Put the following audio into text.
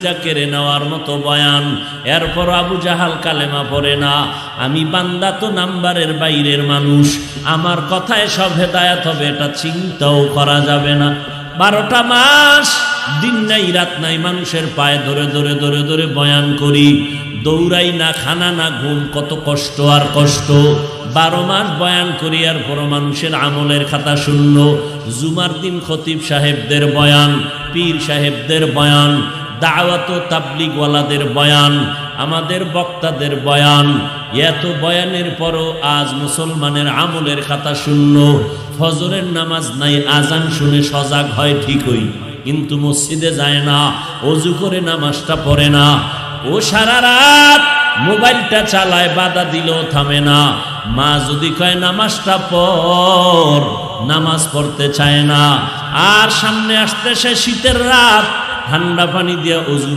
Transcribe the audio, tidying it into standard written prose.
কেড়ে নেওয়ার মতো বয়ান। এরপর আবু জাহাল কালেমা পড়ে না। আমি বান্দা তো নাম্বারের বাইরের মানুষ, আমার কথায় সব হেদায়েত হবে এটা চিন্তাও করা যাবে না। 12টা মাস দিন নাই রাত নাই মানুষের পায়ে ধরে ধরে ধরে ধরে বয়ান করি, দৌড়াই না, খানা না, ঘুম, কত কষ্ট আর কষ্ট। 12 মাস বয়ান করি, আর পর মানুষের আমলের খাতা শূন্য। জুমার দিন খতিব সাহেবদের বয়ান, পীর সাহেবদের বয়ান, দাওয়াত ও তাবলীগওয়ালাদের বয়ান, আমাদের বক্তাদের বয়ান, এত বয়ানের পরও আজ মুসলমানের আমলের খাতা শূন্য। ফজরের নামাজ নাই, আজান শুনে সজাগ হয় ঠিকই, কিন্তু মসজিদে যায় না, ওযু করে নামাজটা পড়ে না। ও সারা রাত মোবাইলটা চালায়, বাধা দিলেও থামে না। মা যদি কয় নামাজটা পড়, নামাজ পড়তে চায় না। আর সামনে আসতেছে শীতের রাত, ঠান্ডা পানি দিয়ে ওযু